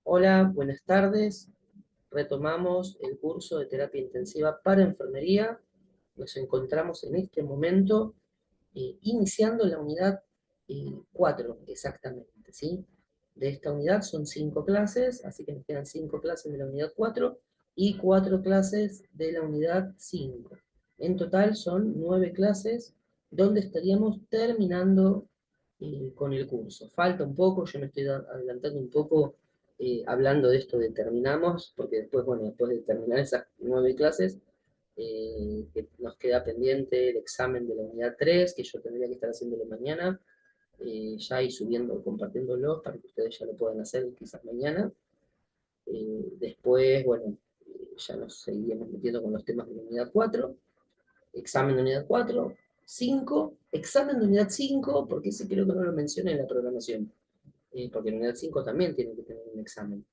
Hola, buenas tardes. Retomamos el curso de terapia intensiva para enfermería. Nos encontramos en este momento iniciando la unidad 4, exactamente, ¿sí? De esta unidad son 5 clases, así que nos quedan 5 clases de la unidad 4 y 4 clases de la unidad 5. En total son 9 clases donde estaríamos terminando con el curso. Falta un poco, yo me estoy adelantando un poco hablando de esto de terminamos, porque después, bueno, después de terminar esas 9 clases, que nos queda pendiente el examen de la unidad 3 que yo tendría que estar haciéndolo mañana, ya y subiendo, compartiéndolo para que ustedes ya lo puedan hacer quizás mañana. Después, bueno, ya nos seguiremos metiendo con los temas de la unidad 4, examen de unidad 4, 5, examen de unidad 5, porque ese creo que no lo mencioné en la programación, porque en unidad 5 también tiene que tener un examen.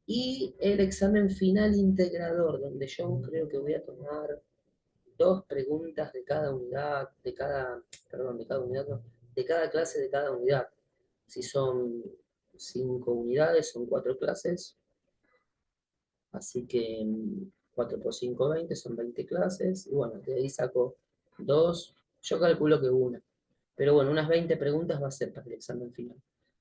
Y el examen final integrador, donde yo creo que voy a tomar 2 preguntas de cada unidad, perdón, de cada unidad, no, de cada clase de cada unidad. Si son 5 unidades, son 4 clases, así que 4 por 5, 20, son 20 clases, y bueno, de ahí saco 2, yo calculo que una. Pero bueno, unas 20 preguntas va a ser para el examen final.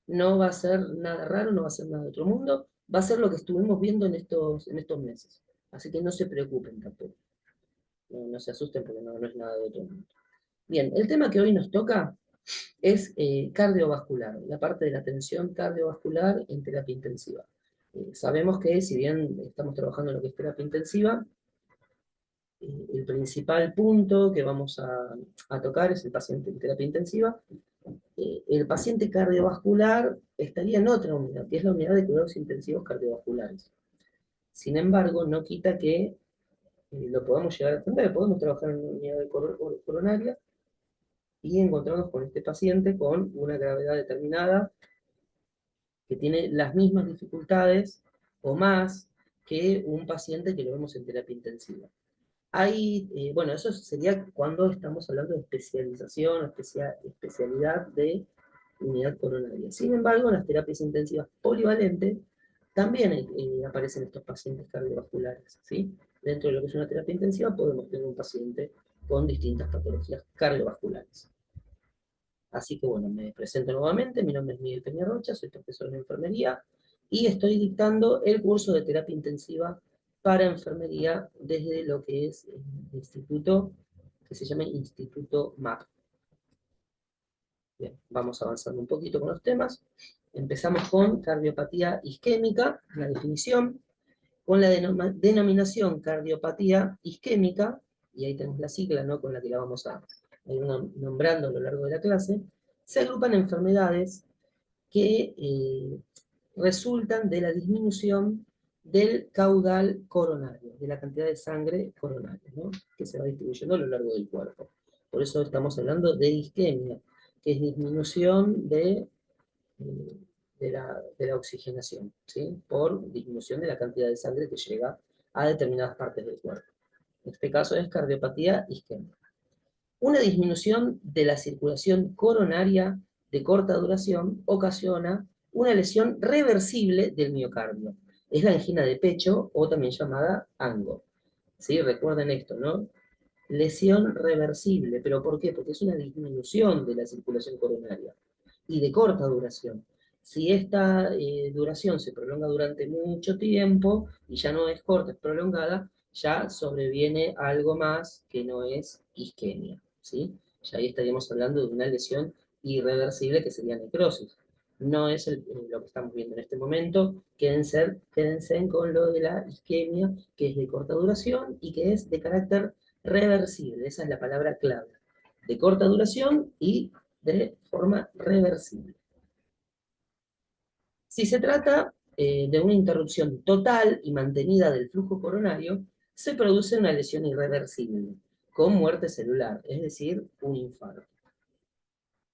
No va a ser nada raro, no va a ser nada de otro mundo, va a ser lo que estuvimos viendo en estos meses. Así que no se preocupen tampoco. No se asusten porque no es nada de otro mundo. Bien, el tema que hoy nos toca es cardiovascular, la parte de la atención cardiovascular en terapia intensiva. Sabemos que si bien estamos trabajando en lo que es terapia intensiva, el principal punto que vamos a tocar es el paciente en terapia intensiva. El paciente cardiovascular estaría en otra unidad, que es la unidad de cuidados intensivos cardiovasculares. Sin embargo, no quita que lo podamos llegar a atender, podemos trabajar en una unidad de coronaria y encontrarnos con este paciente con una gravedad determinada que tiene las mismas dificultades o más que un paciente que lo vemos en terapia intensiva. Bueno, eso sería cuando estamos hablando de especialización, especialidad de unidad coronaria. Sin embargo, en las terapias intensivas polivalentes también aparecen estos pacientes cardiovasculares, ¿sí? Dentro de lo que es una terapia intensiva podemos tener un paciente con distintas patologías cardiovasculares. Así que bueno, me presento nuevamente, mi nombre es Miguel Peñarrocha, soy profesor de enfermería y estoy dictando el curso de terapia intensiva para enfermería desde lo que es el instituto, que se llama Instituto MAP. Bien, vamos avanzando un poquito con los temas. Empezamos con cardiopatía isquémica, la definición, con la denominación cardiopatía isquémica, y ahí tenemos la sigla, ¿no?, con la que la vamos a ir nombrando a lo largo de la clase. Se agrupan enfermedades que resultan de la disminución del caudal coronario, de la cantidad de sangre coronaria, ¿no?, que se va distribuyendo a lo largo del cuerpo. Por eso estamos hablando de isquemia, que es disminución de la oxigenación, ¿sí?, por disminución de la cantidad de sangre que llega a determinadas partes del cuerpo. En este caso es cardiopatía isquémica. Una disminución de la circulación coronaria de corta duración ocasiona una lesión reversible del miocardio. Es la angina de pecho o también llamada ANGO. ¿Sí? Recuerden esto, ¿no? Lesión reversible, ¿pero por qué? Porque es una disminución de la circulación coronaria y de corta duración. Si esta duración se prolonga durante mucho tiempo y ya no es corta, es prolongada, ya sobreviene algo más que no es isquemia, ¿sí? Ya ahí estaríamos hablando de una lesión irreversible que sería necrosis. No es lo que estamos viendo en este momento. Quédense con lo de la isquemia, que es de corta duración y que es de carácter reversible. Esa es la palabra clave. De corta duración y de forma reversible. Si se trata de una interrupción total y mantenida del flujo coronario, se produce una lesión irreversible, con muerte celular, es decir, un infarto.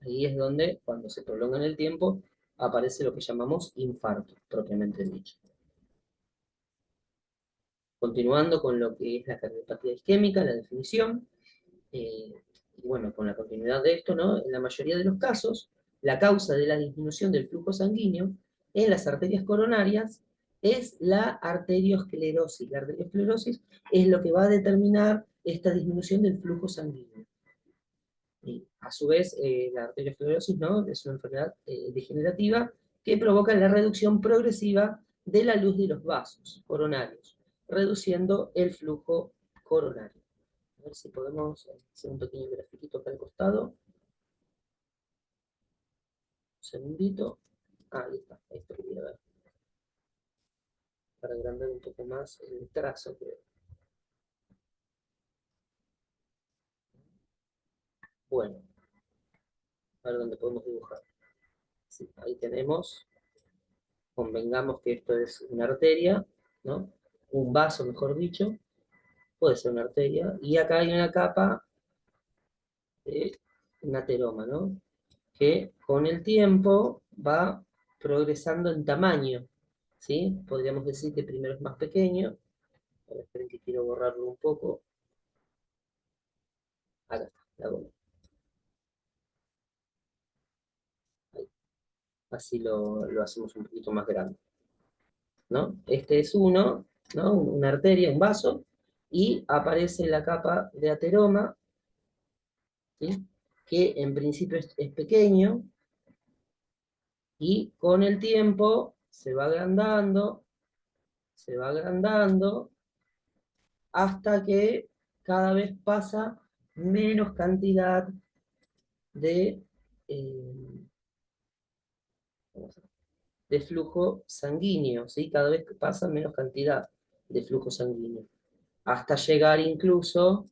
Ahí es donde, cuando se prolonga en el tiempo, aparece lo que llamamos infarto, propiamente dicho. Continuando con lo que es la cardiopatía isquémica, la definición, y bueno, con la continuidad de esto, ¿no?, en la mayoría de los casos, la causa de la disminución del flujo sanguíneo en las arterias coronarias es la arteriosclerosis. La arteriosclerosis es lo que va a determinar esta disminución del flujo sanguíneo. Y a su vez, la arteriosclerosis, ¿no?, es una enfermedad degenerativa que provoca la reducción progresiva de la luz de los vasos coronarios, reduciendo el flujo coronario. A ver si podemos hacer un pequeño grafiquito acá al costado. Un segundito. Ahí está, esto quería ver. Para agrandar un poco más el trazo, creo. Bueno, a ver dónde podemos dibujar. Sí, ahí tenemos, convengamos que esto es una arteria, ¿no? Un vaso, mejor dicho, puede ser una arteria, y acá hay una capa de un ateroma, ¿no?, que con el tiempo va progresando en tamaño, ¿sí? Podríamos decir que primero es más pequeño. Ahora esperen que quiero borrarlo un poco. Acá está, la bola. Ahí. Así lo hacemos un poquito más grande, ¿no? Este es uno, ¿no?, una arteria, un vaso, y aparece la capa de ateroma, ¿sí?, que en principio es pequeño, y con el tiempo se va agrandando, hasta que cada vez pasa menos cantidad de, eh, de flujo sanguíneo, ¿sí? Cada vez pasa menos cantidad de flujo sanguíneo, hasta llegar incluso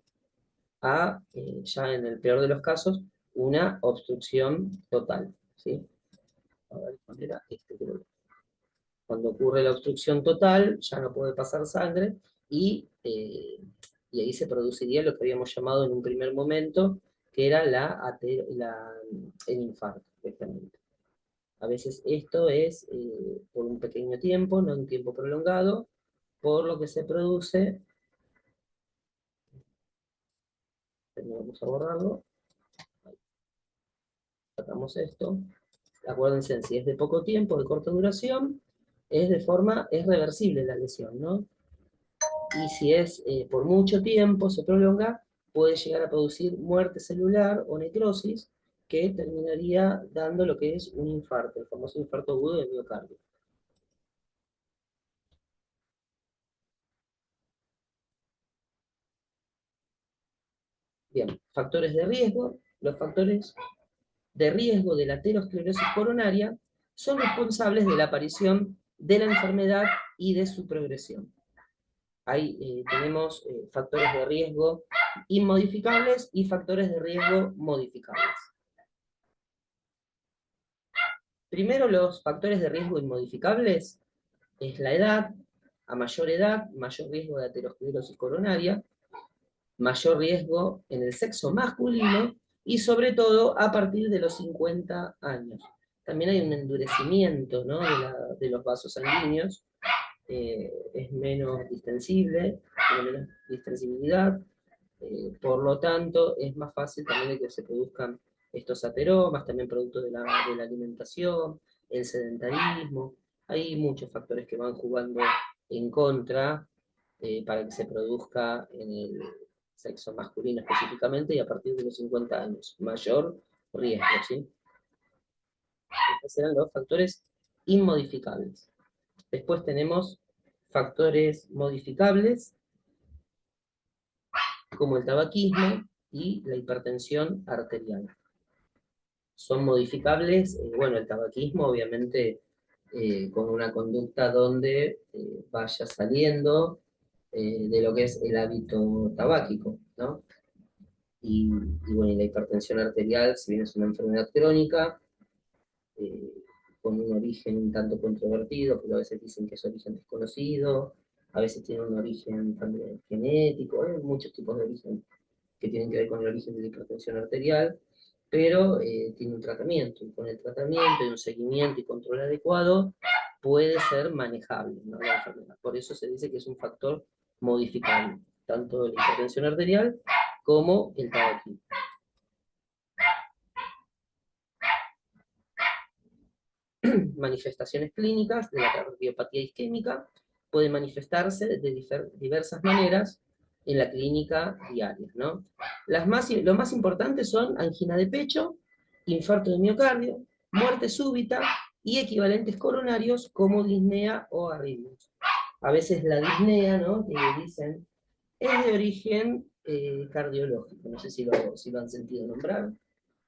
a, ya en el peor de los casos, una obstrucción total, ¿sí? A ver, ¿cuál era? Creo. Cuando ocurre la obstrucción total, ya no puede pasar sangre, y ahí se produciría lo que habíamos llamado en un primer momento, que era el infarto, directamente. A veces esto es por un pequeño tiempo, no un tiempo prolongado, por lo que se produce, vamos a borrarlo, sacamos esto, acuérdense, si es de poco tiempo, de corta duración, es reversible la lesión, ¿no? Y si es por mucho tiempo, se prolonga, puede llegar a producir muerte celular o necrosis, que terminaría dando lo que es un infarto, el famoso infarto agudo de miocardio. Bien, factores de riesgo. Los factores de riesgo de la aterosclerosis coronaria son responsables de la aparición de la enfermedad y de su progresión. Ahí tenemos factores de riesgo inmodificables y factores de riesgo modificables. Primero, los factores de riesgo inmodificables es la edad. A mayor edad, mayor riesgo de aterosclerosis coronaria, mayor riesgo en el sexo masculino, y sobre todo a partir de los 50 años. También hay un endurecimiento, ¿no?, de los vasos sanguíneos, es menos distensible, tiene menos distensibilidad, por lo tanto es más fácil también de que se produzcan estos ateromas, también producto de la alimentación, el sedentarismo. Hay muchos factores que van jugando en contra para que se produzca en el sexo masculino específicamente, y a partir de los 50 años, mayor riesgo, ¿sí? Estos serán los factores inmodificables. Después tenemos factores modificables, como el tabaquismo y la hipertensión arterial. Son modificables, bueno, el tabaquismo obviamente con una conducta donde vaya saliendo de lo que es el hábito tabáquico, ¿no? Y bueno, y la hipertensión arterial, si bien es una enfermedad crónica, eh, con un origen un tanto controvertido, pero a veces dicen que es origen desconocido, a veces tiene un origen también genético, hay muchos tipos de origen que tienen que ver con el origen de la hipertensión arterial, pero tiene un tratamiento, y con el tratamiento y un seguimiento y control adecuado puede ser manejable, ¿no?, la enfermedad. Por eso se dice que es un factor modificable, tanto la hipertensión arterial como el tabaquismo. manifestaciones clínicas de la cardiopatía isquémica. Puede manifestarse de diversas maneras en la clínica diaria, ¿no? Lo más importante son angina de pecho, infarto de miocardio, muerte súbita y equivalentes coronarios como disnea o arritmias. A veces la disnea, ¿no?, que dicen, es de origen cardiológico. No sé si lo han sentido nombrar,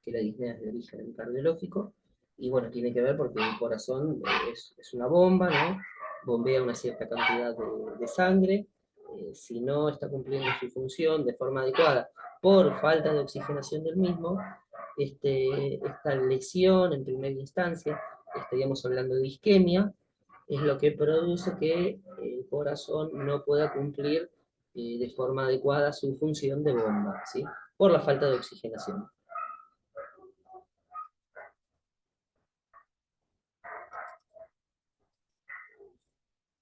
que la disnea es de origen cardiológico. Y bueno, tiene que ver porque el corazón es una bomba, ¿no? Bombea una cierta cantidad de sangre. Si no está cumpliendo su función de forma adecuada por falta de oxigenación del mismo, esta lesión en primera instancia, estaríamos hablando de isquemia, es lo que produce que el corazón no pueda cumplir de forma adecuada su función de bomba, ¿sí? Por la falta de oxigenación.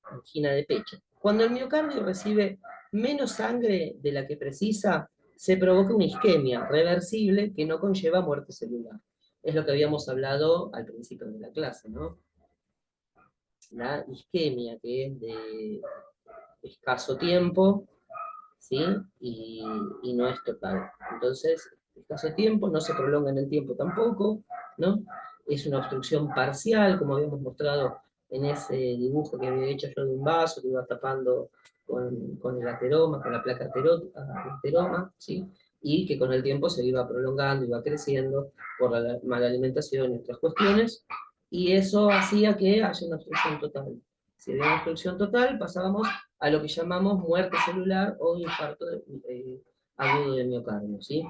Angina de pecho. Cuando el miocardio recibe menos sangre de la que precisa, se provoca una isquemia reversible que no conlleva muerte celular. Es lo que habíamos hablado al principio de la clase, ¿no? La isquemia, que es de escaso tiempo, ¿sí? Y no es total. Entonces, escaso tiempo, no se prolonga en el tiempo tampoco, ¿no? Es una obstrucción parcial, como habíamos mostrado en ese dibujo que había hecho yo de un vaso que iba tapando con el ateroma, con la placa ateroma, ¿sí? Y que con el tiempo se iba prolongando, iba creciendo por la mala alimentación y otras cuestiones, y eso hacía que haya una obstrucción total. Si había una obstrucción total, pasábamos a lo que llamamos muerte celular o infarto agudo de miocardio, ¿sí?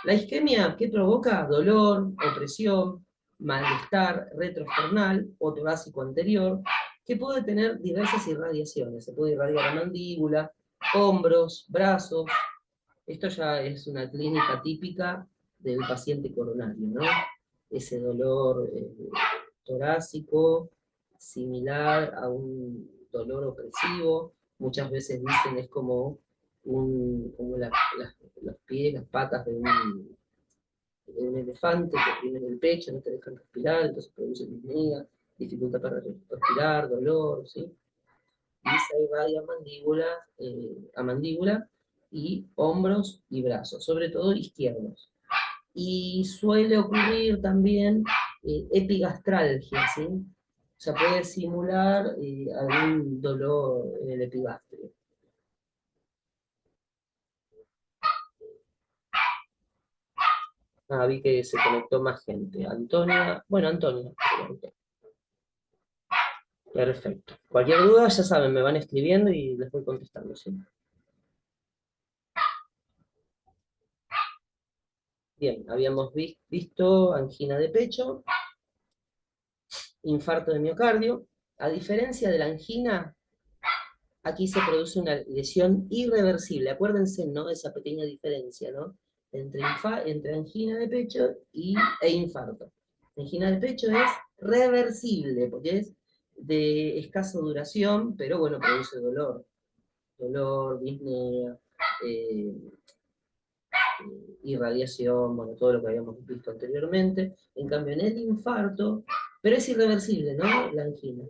La isquemia, ¿qué provoca? Dolor, opresión, malestar retroesternal o torácico anterior, que puede tener diversas irradiaciones. Se puede irradiar la mandíbula, hombros, brazos. Esto ya es una clínica típica del paciente coronario, ¿no? Ese dolor torácico, similar a un dolor opresivo. Muchas veces dicen es como, los pies, las patas de un elefante que oprimen el pecho, no te dejan respirar, entonces produce disnea, dificultad para respirar, dolor, ¿sí? Y se irradia a mandíbula y hombros y brazos, sobre todo izquierdos. Y suele ocurrir también epigastralgia, ¿sí? O sea, puede simular algún dolor en el epigastrio. Ah, vi que se conectó más gente. Antonia, bueno, Antonia. Perfecto. Cualquier duda, ya saben, me van escribiendo y les voy contestando, ¿sí? Bien, habíamos visto angina de pecho, infarto de miocardio. A diferencia de la angina, aquí se produce una lesión irreversible. Acuérdense, ¿no?, esa pequeña diferencia, ¿no?, entre angina de pecho e infarto. Angina de pecho es reversible, porque es de escasa duración, pero bueno, produce dolor. Dolor, disnea, eh, irradiación, bueno, todo lo que habíamos visto anteriormente. En cambio, en el infarto, pero es irreversible, ¿no?, la angina.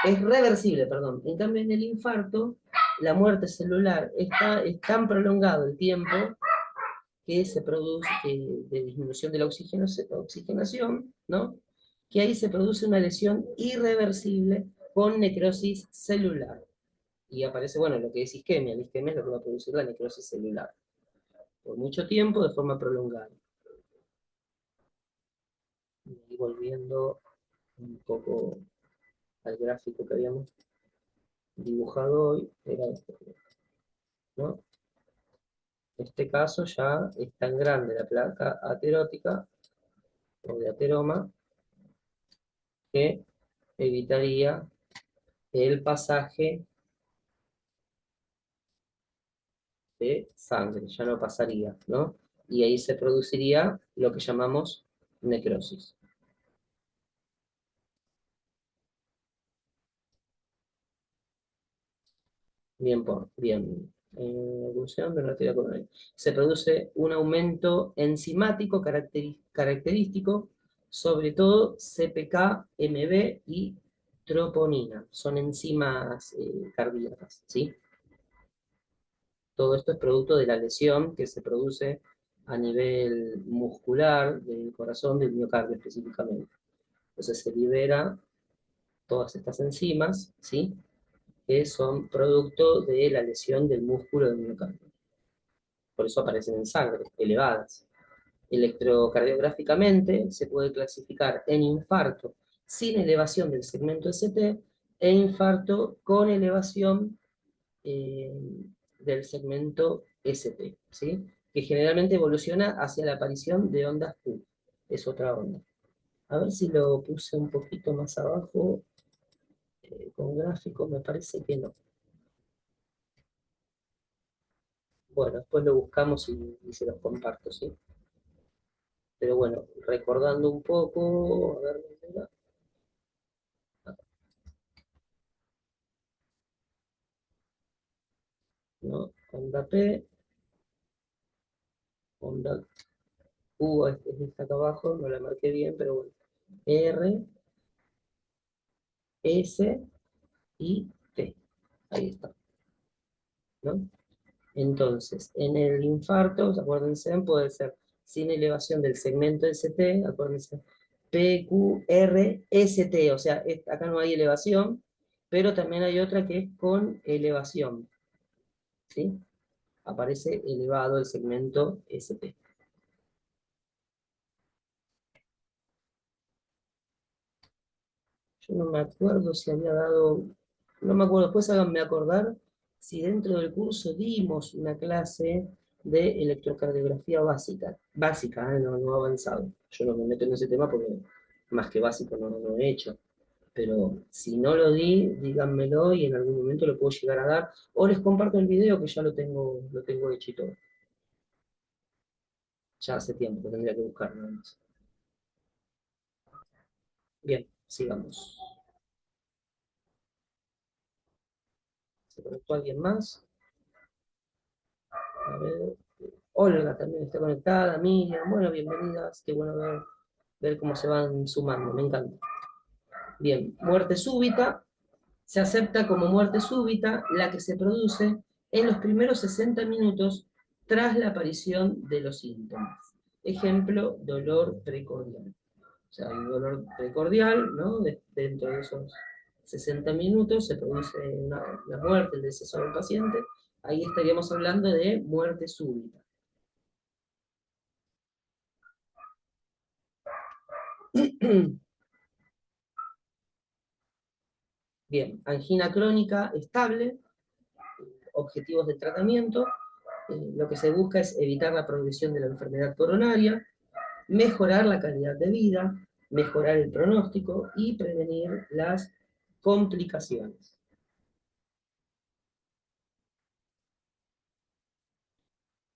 Es reversible, perdón. En cambio, en el infarto, la muerte celular es tan prolongado el tiempo que se produce, de disminución de la oxigenación, ¿no?, que ahí se produce una lesión irreversible con necrosis celular. Y aparece, bueno, lo que es isquemia. La isquemia es lo que va a producir la necrosis celular. Por mucho tiempo, de forma prolongada. Y volviendo un poco al gráfico que habíamos dibujado hoy, era este, ¿no? En este caso ya es tan grande la placa aterótica o de ateroma que evitaría el pasaje de sangre, ya no pasaría, ¿no? Y ahí se produciría lo que llamamos necrosis. Bien. Evolución de la arteria coronaria. Se produce un aumento enzimático característico sobre todo CPK, MB y troponina. Son enzimas cardíacas, ¿sí? Todo esto es producto de la lesión que se produce a nivel muscular del corazón, del miocardio específicamente. Entonces se libera todas estas enzimas, ¿sí? Que son producto de la lesión del músculo del miocardio. Por eso aparecen en sangre, elevadas. Electrocardiográficamente se puede clasificar en infarto sin elevación del segmento ST e infarto con elevación eh, del segmento ST, ¿sí? Que generalmente evoluciona hacia la aparición de ondas Q. Es otra onda. A ver si lo puse un poquito más abajo con gráfico, me parece que no. Bueno, después lo buscamos y se los comparto, ¿sí? Pero bueno, recordando un poco, a ver, ¿no? Onda P, onda Q, es esta acá abajo, no la marqué bien, pero bueno. R, S y T. Ahí está, ¿no? Entonces, en el infarto, acuérdense, puede ser sin elevación del segmento ST, acuérdense, PQRST, o sea, acá no hay elevación, pero también hay otra que es con elevación, ¿sí? Aparece elevado el segmento ST. Yo no me acuerdo si había dado, no me acuerdo, después háganme acordar si dentro del curso dimos una clase de electrocardiografía básica, no, no avanzado. Yo no me meto en ese tema porque más que básico no he hecho. Pero si no lo di, díganmelo y en algún momento lo puedo llegar a dar. O les comparto el video que ya lo tengo hecho y todo. Ya hace tiempo que tendría que buscar nada más. Bien, sigamos. ¿Se conectó alguien más? A ver. Olga también está conectada, Miriam, bueno, bienvenidas, qué bueno ver cómo se van sumando, me encanta. Bien, muerte súbita, se acepta como muerte súbita la que se produce en los primeros 60 minutos tras la aparición de los síntomas. Ejemplo, dolor precordial. O sea, hay un dolor precordial, ¿no? Dentro de esos 60 minutos se produce la muerte, el deceso del paciente. Ahí estaríamos hablando de muerte súbita. Bien, angina crónica estable, objetivos de tratamiento, lo que se busca es evitar la progresión de la enfermedad coronaria, mejorar la calidad de vida, mejorar el pronóstico y prevenir las complicaciones.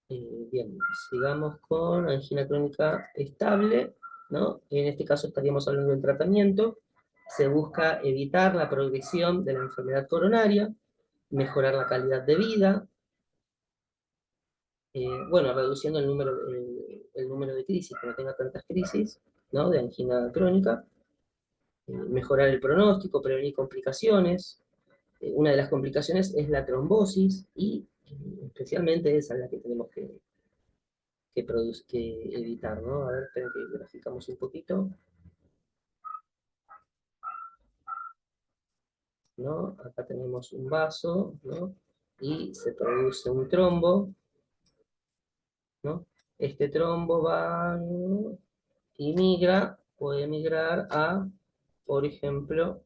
Bien, sigamos con angina crónica estable, ¿no? En este caso estaríamos hablando del tratamiento. Se busca evitar la progresión de la enfermedad coronaria, mejorar la calidad de vida, bueno, reduciendo el número de crisis, que no tenga tantas crisis, ¿no? De angina crónica, mejorar el pronóstico, prevenir complicaciones. Una de las complicaciones es la trombosis y especialmente esa es la que tenemos que evitar, ¿no? A ver, esperen que graficamos un poquito, ¿no? Acá tenemos un vaso, ¿no? Y se produce un trombo, ¿no? Este trombo va, ¿no? Y puede migrar a, por ejemplo,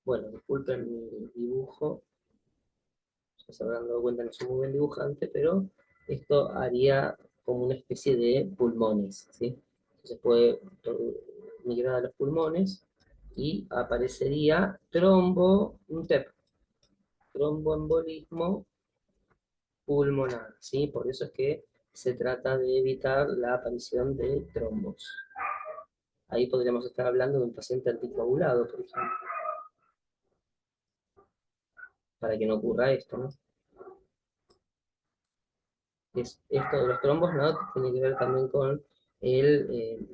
bueno, disculpen mi dibujo, ya se habrán dado cuenta, no soy muy buen dibujante, pero esto haría como una especie de pulmones, ¿sí? Entonces puede migrar a los pulmones y aparecería un TEP, tromboembolismo pulmonar, ¿sí? Por eso es que se trata de evitar la aparición de trombos. Ahí podríamos estar hablando de un paciente anticoagulado, por ejemplo, para que no ocurra esto, ¿no? Esto de los trombos, ¿no? Tiene que ver también con el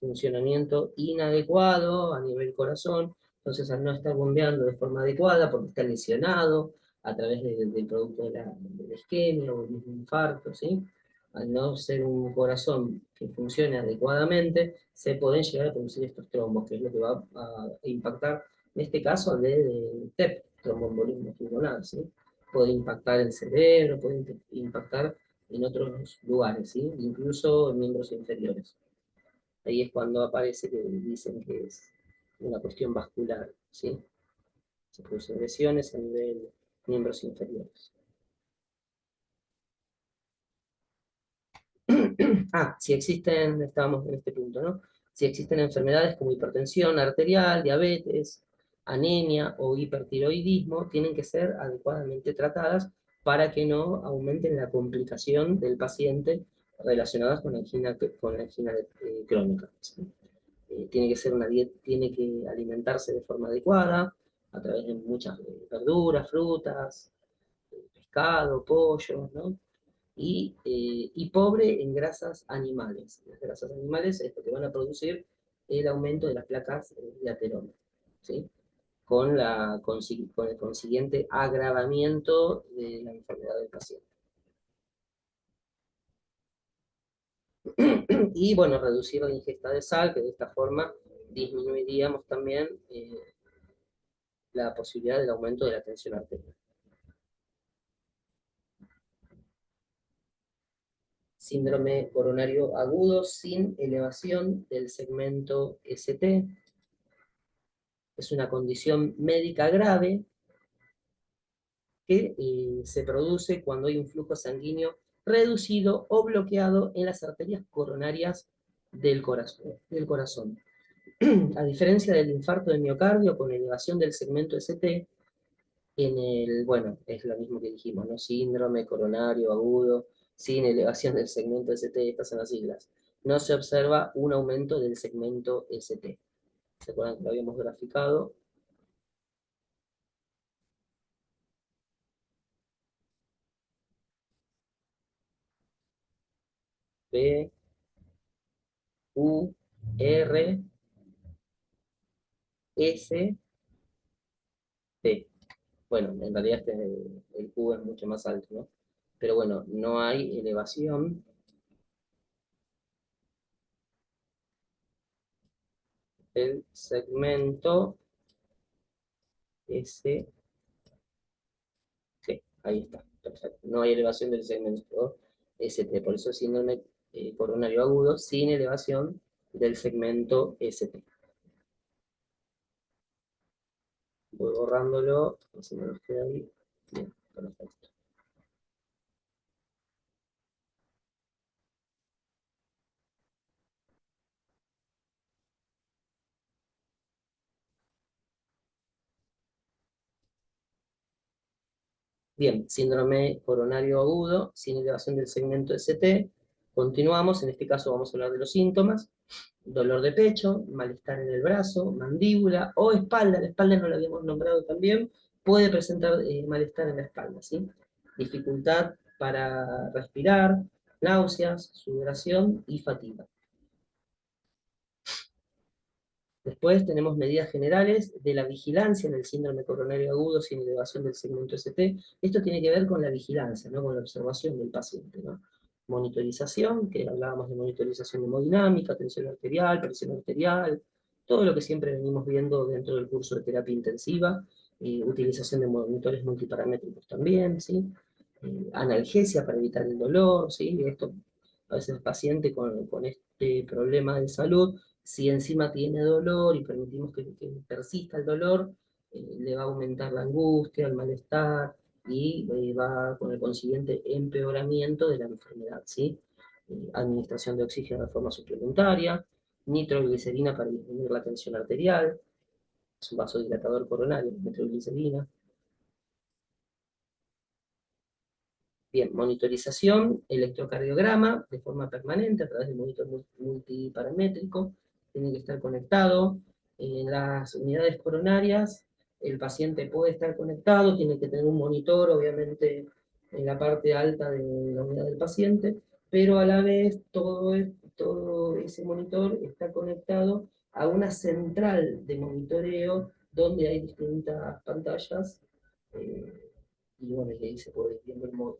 funcionamiento inadecuado a nivel corazón, entonces al no estar bombeando de forma adecuada, porque está lesionado a través del producto de la isquemia o el mismo infarto, ¿sí? Al no ser un corazón que funcione adecuadamente, se pueden llegar a producir estos trombos, que es lo que va a impactar, en este caso, de TEP, tromboembolismo pulmonar, ¿sí? Puede impactar el cerebro, puede impactar en otros lugares, ¿sí? Incluso en miembros inferiores. Ahí es cuando aparece que dicen que es una cuestión vascular, ¿sí? Se producen lesiones a nivel de miembros inferiores. Si existen, estábamos en este punto, ¿no? Si existen enfermedades como hipertensión arterial, diabetes, anemia o hipertiroidismo, tienen que ser adecuadamente tratadas para que no aumenten la complicación del paciente relacionadas con la angina crónica, ¿sí? Tiene que ser una dieta, tiene que alimentarse de forma adecuada, a través de muchas verduras, frutas, pescado, pollo, ¿no? Y pobre en grasas animales. Las grasas animales es lo que van a producir el aumento de las placas de ateroma, ¿sí? Con el consiguiente agravamiento de la enfermedad del paciente. Y bueno, reducir la ingesta de sal, que de esta forma disminuiríamos también la posibilidad del aumento de la tensión arterial. Síndrome coronario agudo sin elevación del segmento ST. Es una condición médica grave que se produce cuando hay un flujo sanguíneo reducido o bloqueado en las arterias coronarias del corazón. A diferencia del infarto de miocardio con elevación del segmento ST, bueno, es lo mismo que dijimos, ¿no? Síndrome coronario agudo, sin elevación del segmento ST, estas son las siglas. No se observa un aumento del segmento ST. ¿Se acuerdan que lo habíamos graficado? P, U, R, S, T. Bueno, en realidad el Q es mucho más alto, ¿no? Pero bueno, no hay elevación del segmento ST. Ahí está, perfecto. No hay elevación del segmento ST, por eso es síndrome coronario agudo sin elevación del segmento ST. Voy borrándolo, así me lo queda ahí. Bien, perfecto. Bien, síndrome coronario agudo sin elevación del segmento ST. Continuamos, en este caso vamos a hablar de los síntomas. Dolor de pecho, malestar en el brazo, mandíbula o espalda. La espalda no la habíamos nombrado también. Puede presentar malestar en la espalda, ¿sí? Dificultad para respirar, náuseas, sudoración y fatiga. Después tenemos medidas generales de la vigilancia en el síndrome coronario agudo sin elevación del segmento ST. Esto tiene que ver con la vigilancia, ¿no? Con la observación del paciente, ¿no? Monitorización, que hablábamos de monitorización hemodinámica, tensión arterial, presión arterial, todo lo que siempre venimos viendo dentro del curso de terapia intensiva, utilización de monitores multiparamétricos también, ¿sí? Analgesia para evitar el dolor, ¿sí? Esto, a veces el paciente con este problema de salud, si encima tiene dolor y permitimos que persista el dolor, le va a aumentar la angustia, el malestar y va con el consiguiente empeoramiento de la enfermedad, ¿sí? Administración de oxígeno de forma suplementaria, nitroglicerina para disminuir la tensión arterial, es un vasodilatador coronario, nitroglicerina. Bien, monitorización, electrocardiograma de forma permanente a través de monitor multiparamétrico, tiene que estar conectado. En las unidades coronarias, el paciente puede estar conectado, tiene que tener un monitor, obviamente, en la parte alta de la unidad del paciente, pero a la vez todo todo ese monitor está conectado a una central de monitoreo donde hay distintas pantallas, y bueno, y ahí se puede ir viendo lo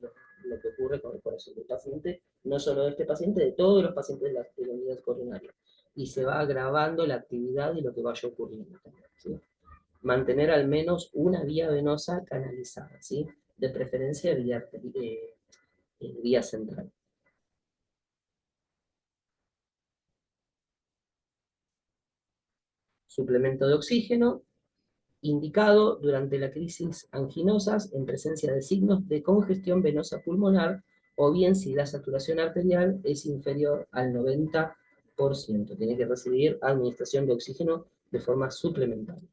que ocurre con el corazón del paciente, no solo de este paciente, de todos los pacientes de la unidad coronaria. Y se va grabando la actividad y lo que vaya ocurriendo también, ¿sí? Mantener al menos una vía venosa canalizada, ¿sí? De preferencia vía central. Suplemento de oxígeno, indicado durante la crisis anginosas en presencia de signos de congestión venosa pulmonar o bien si la saturación arterial es inferior al 90%. Tiene que recibir administración de oxígeno de forma suplementaria.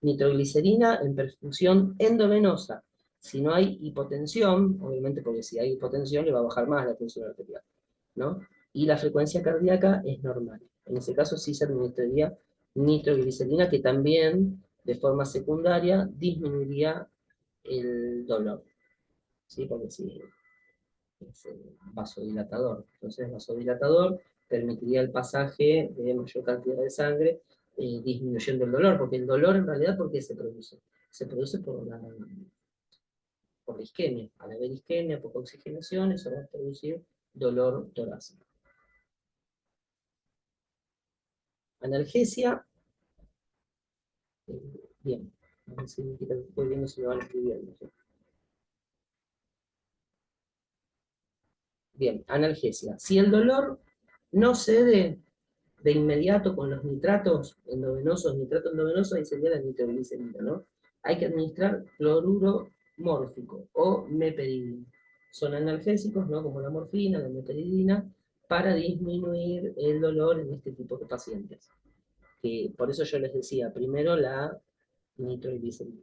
Nitroglicerina en perfusión endovenosa. Si no hay hipotensión, obviamente porque si hay hipotensión le va a bajar más la tensión arterial, ¿no? Y la frecuencia cardíaca es normal. En ese caso sí se administraría nitroglicerina, que también de forma secundaria disminuiría el dolor, ¿sí? Porque sí, es vasodilatador. Entonces, vasodilatador permitiría el pasaje de mayor cantidad de sangre, disminuyendo el dolor, porque el dolor en realidad, ¿por qué se produce? Se produce por la isquemia. Al haber isquemia, poca oxigenación, eso va a producir dolor torácico. Analgesia, bien, a ver si estoy viendo si lo van escribiendo. ¿Sí? Bien, analgesia. Si el dolor no cede de inmediato con los nitratos endovenosos, nitrato endovenoso, ahí sería la nitroglicerina, ¿no? Hay que administrar cloruro mórfico o meperidina. Son analgésicos, ¿no? Como la morfina, la meperidina, para disminuir el dolor en este tipo de pacientes. Por eso yo les decía, primero la nitroglicerina.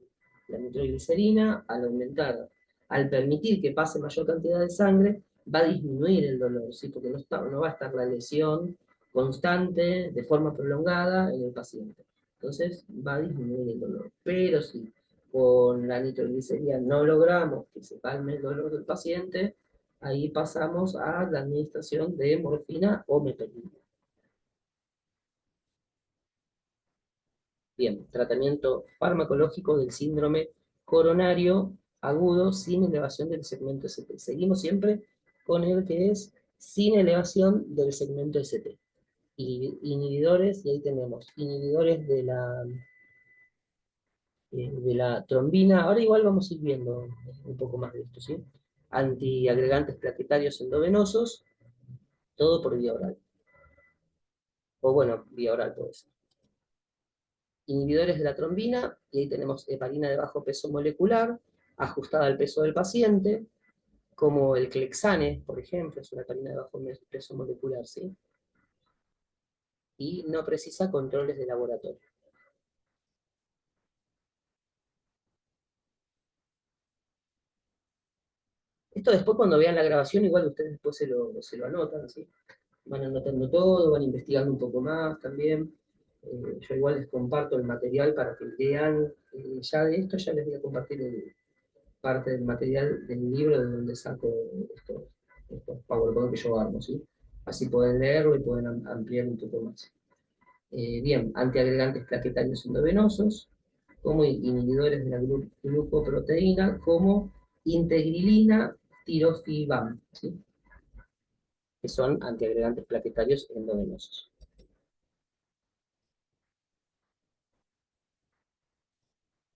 La nitroglicerina, al aumentar, al permitir que pase mayor cantidad de sangre, va a disminuir el dolor, ¿sí? Porque no va a estar la lesión constante, de forma prolongada en el paciente. Entonces va a disminuir el dolor. Pero si con la nitroglicerina no logramos que se calme el dolor del paciente, ahí pasamos a la administración de morfina o meperidina. Bien, tratamiento farmacológico del síndrome coronario agudo sin elevación del segmento ST. Seguimos siempre con el que es sin elevación del segmento ST. Y inhibidores, y ahí tenemos inhibidores de la trombina. Ahora igual vamos a ir viendo un poco más de esto, ¿sí? Antiagregantes plaquetarios endovenosos, todo por vía oral. O bueno, vía oral puede ser. Inhibidores de la trombina, y ahí tenemos heparina de bajo peso molecular, ajustada al peso del paciente, como el Clexane, por ejemplo, es una heparina de bajo peso molecular, ¿sí? Y no precisa controles de laboratorio. Esto después cuando vean la grabación, igual ustedes después se lo anotan, ¿sí? Van anotando todo, van investigando un poco más también. Yo igual les comparto el material para que vean, ya de esto ya les voy a compartir parte del material del libro de donde saco estos PowerPoint que yo armo, ¿sí? Así pueden leerlo y pueden ampliar un poco más. Bien, antiagregantes plaquetarios endovenosos, como inhibidores de la glucoproteína, como integrilina, tirofibam, ¿sí? Que son antiagregantes plaquetarios endovenosos.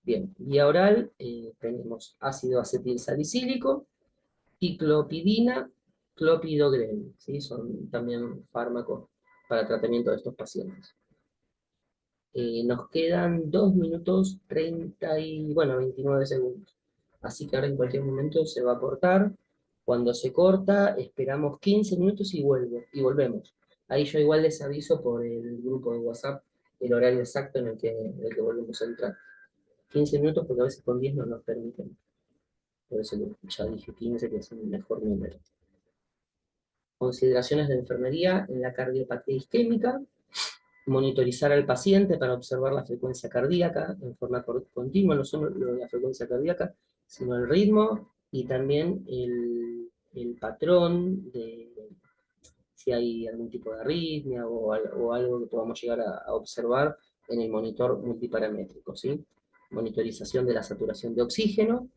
Bien, vía oral tenemos ácido acetil salicílico, ciclopidina, clopidogrel, ¿sí? Son también fármacos para tratamiento de estos pacientes. Nos quedan 2 minutos 30 y, bueno, 29 segundos. Así que ahora en cualquier momento se va a cortar. Cuando se corta, esperamos 15 minutos y volvemos. Ahí yo igual les aviso por el grupo de WhatsApp el horario exacto en el que volvemos a entrar. 15 minutos porque a veces con 10 no nos permiten. Por eso ya dije 15, que es un mejor número. Consideraciones de enfermería en la cardiopatía isquémica. Monitorizar al paciente para observar la frecuencia cardíaca en forma continua, no solo la frecuencia cardíaca, sino el ritmo y también el patrón de si hay algún tipo de arritmia o algo que podamos llegar a observar en el monitor multiparamétrico, ¿sí? Monitorización de la saturación de oxígeno,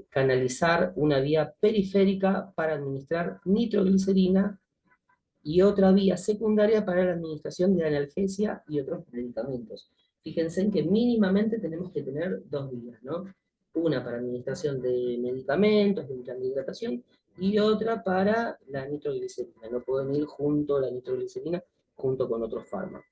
canalizar una vía periférica para administrar nitroglicerina y otra vía secundaria para la administración de analgesia y otros medicamentos. Fíjense en que mínimamente tenemos que tener dos vías, ¿no? Una para administración de medicamentos, de plan de hidratación, y otra para la nitroglicerina. No pueden ir junto la nitroglicerina junto con otros fármacos.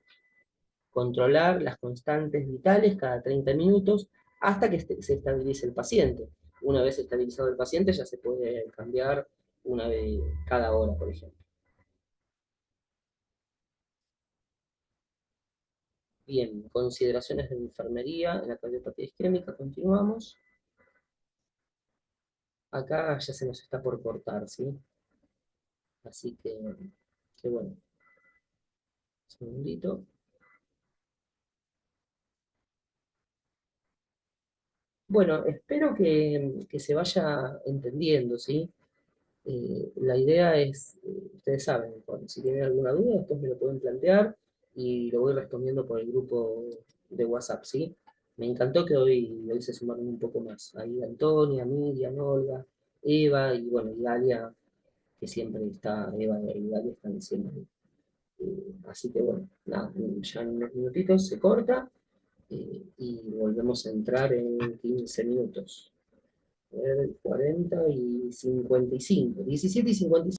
Controlar las constantes vitales cada 30 minutos hasta que se estabilice el paciente. Una vez estabilizado el paciente ya se puede cambiar una vez cada hora, por ejemplo. Bien, consideraciones de enfermería en la cardiopatía isquémica, continuamos. Acá ya se nos está por cortar, ¿sí? Así que bueno, un segundito. Bueno, espero que se vaya entendiendo, ¿sí? La idea es, ustedes saben, si tienen alguna duda, después me lo pueden plantear y lo voy respondiendo por el grupo de WhatsApp, ¿sí? Me encantó que hoy se sumaron un poco más. Ahí Antonia, Miriam, Olga, Eva y bueno, y Dalia, que siempre está, Eva y Dalia están siempre. Así que bueno, nada, ya en unos minutitos se corta y volvemos a entrar en 15 minutos. A ver, 40 y 55, 17 y 55.